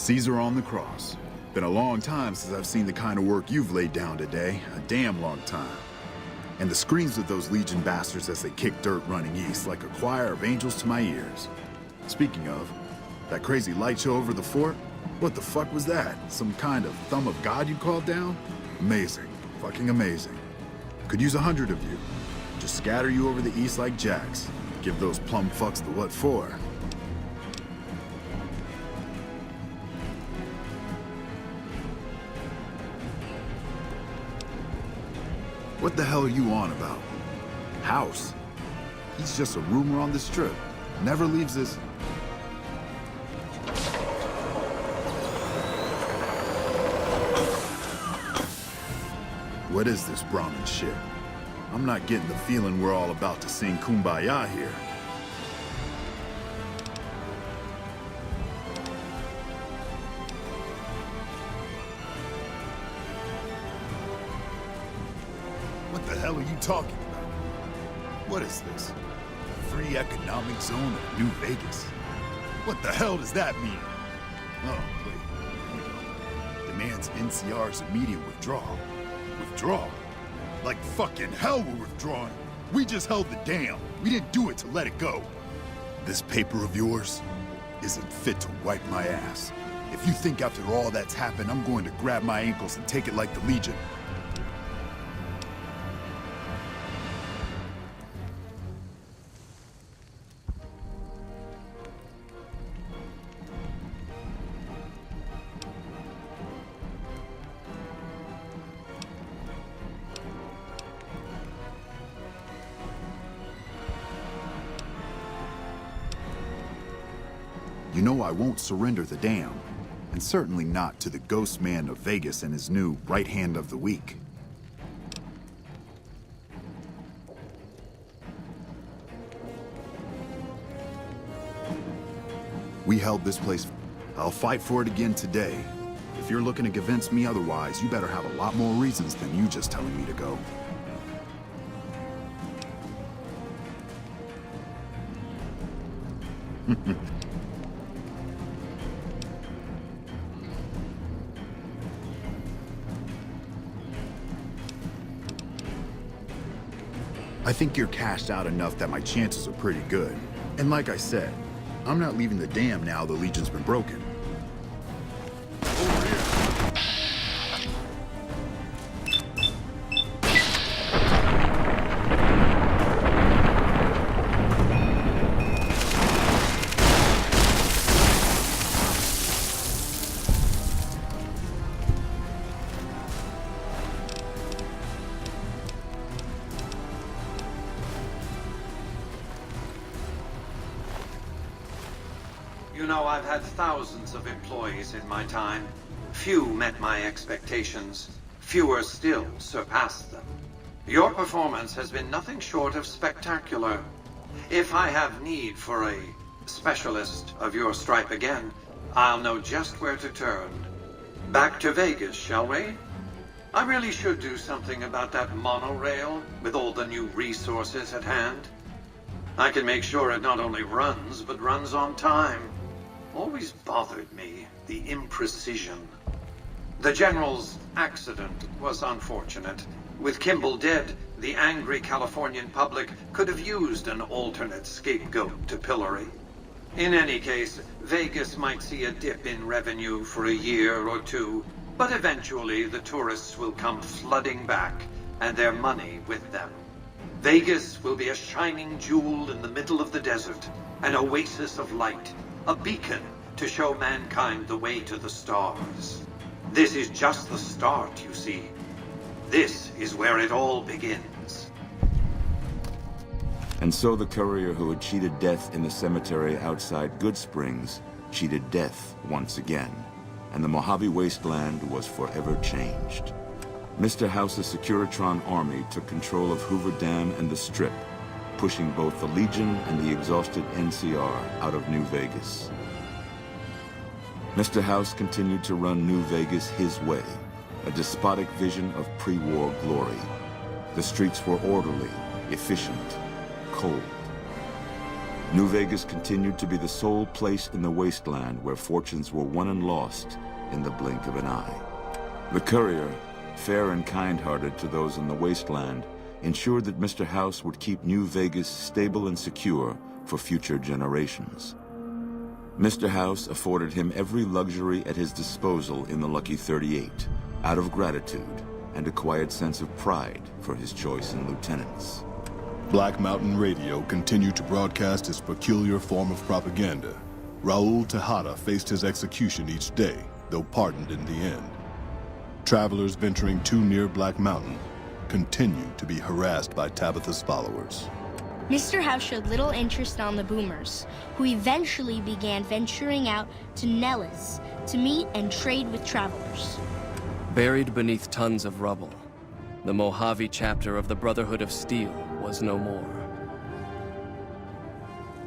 Caesar on the cross. Been a long time since I've seen the kind of work you've laid down today. A damn long time. And the screams of those Legion bastards as they kick dirt running east like a choir of angels to my ears. Speaking of, that crazy light show over the fort? What the fuck was that? Some kind of thumb of God you called down? Amazing. Fucking amazing. Could use 100 of you. Just scatter you over the east like jacks. Give those plum fucks the what for. What the hell are you on about? House? He's just a rumor on the strip. Never leaves his... What is this Brahmin shit? I'm not getting the feeling we're all about to sing Kumbaya here. What the hell are you talking about? What is this? Free economic zone of New Vegas? What the hell does that mean? Oh, wait, here we go. Demands NCR's immediate withdrawal. Withdrawal? Like fucking hell we're withdrawing. We just held the dam. We didn't do it to let it go. this paper of yours isn't fit to wipe my ass. If you think after all that's happened, I'm going to grab my ankles and take it like the Legion. You know I won't surrender the dam, and certainly not to the ghost man of Vegas and his new right hand of the week. We held this place. I'll fight for it again today. If you're looking to convince me otherwise, you better have a lot more reasons than you just telling me to go. I think you're cashed out enough that my chances are pretty good. And like I said, I'm not leaving the dam now the Legion's been broken. You know, I've had thousands of employees in my time. Few met my expectations. Fewer still surpassed them. Your performance has been nothing short of spectacular. If I have need for a specialist of your stripe again, I'll know just where to turn. Back to Vegas, shall we? I really should do something about that monorail with all the new resources at hand. I can make sure it not only runs, but runs on time. Always bothered me, the imprecision. The General's accident was unfortunate. With Kimball dead, the angry Californian public could have used an alternate scapegoat to pillory. In any case, Vegas might see a dip in revenue for a year or two, but eventually the tourists will come flooding back, and their money with them. Vegas will be a shining jewel in the middle of the desert, an oasis of light, a beacon to show mankind the way to the stars. This is just the start, you see. This is where it all begins. And so the courier who had cheated death in the cemetery outside Good Springs cheated death once again, and the Mojave Wasteland was forever changed. Mr. House's Securitron army took control of Hoover Dam and the Strip, pushing both the Legion and the exhausted NCR out of New Vegas. Mr. House continued to run New Vegas his way, a despotic vision of pre-war glory. The streets were orderly, efficient, cold. New Vegas continued to be the sole place in the wasteland where fortunes were won and lost in the blink of an eye. The courier, fair and kind-hearted to those in the wasteland, ensured that Mr. House would keep New Vegas stable and secure for future generations. Mr. House afforded him every luxury at his disposal in the Lucky 38, out of gratitude and a quiet sense of pride for his choice in lieutenants. Black Mountain Radio continued to broadcast his peculiar form of propaganda. Raul Tejada faced his execution each day, though pardoned in the end. Travelers venturing too near Black Mountain continued to be harassed by Tabitha's followers. Mr. House showed little interest on the boomers, who eventually began venturing out to Nellis to meet and trade with travelers. Buried beneath tons of rubble, the Mojave chapter of the Brotherhood of Steel was no more.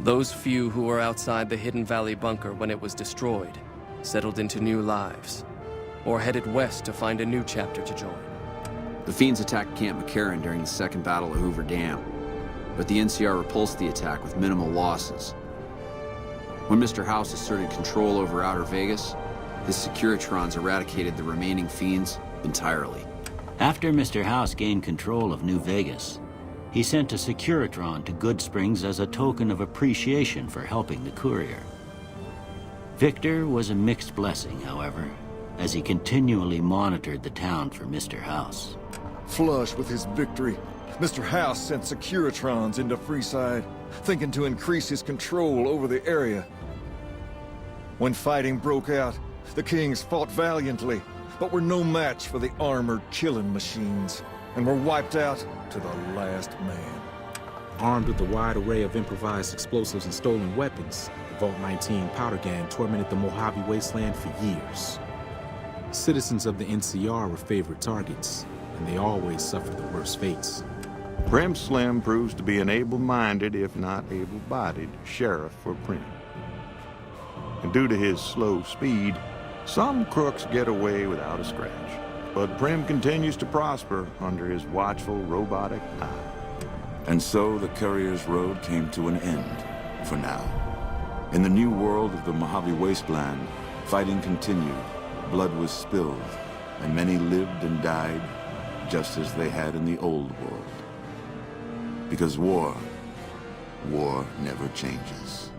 Those few who were outside the Hidden Valley bunker when it was destroyed settled into new lives, or headed west to find a new chapter to join. The Fiends attacked Camp McCarran during the Second Battle of Hoover Dam, but the NCR repulsed the attack with minimal losses. When Mr. House asserted control over Outer Vegas, his Securitrons eradicated the remaining Fiends entirely. After Mr. House gained control of New Vegas, He sent a Securitron to Goodsprings as a token of appreciation for helping the courier. Victor was a mixed blessing, however, as he continually monitored the town for Mr. House. Flush with his victory, Mr. House sent Securitrons into Freeside, thinking to increase his control over the area. When fighting broke out, the Kings fought valiantly, but were no match for the armored killing machines, and were wiped out to the last man. Armed with a wide array of improvised explosives and stolen weapons, the Vault 19 powder gang tormented the Mojave Wasteland for years. Citizens of the NCR were favorite targets, and they always suffered the worst fates. Prim Slim proves to be an able-minded, if not able-bodied, sheriff for Prim. And due to his slow speed, some crooks get away without a scratch. But Prim continues to prosper under his watchful, robotic eye. And so the Courier's Road came to an end, for now. In the new world of the Mojave Wasteland, fighting continued, blood was spilled, and many lived and died just as they had in the old world. Because war never changes.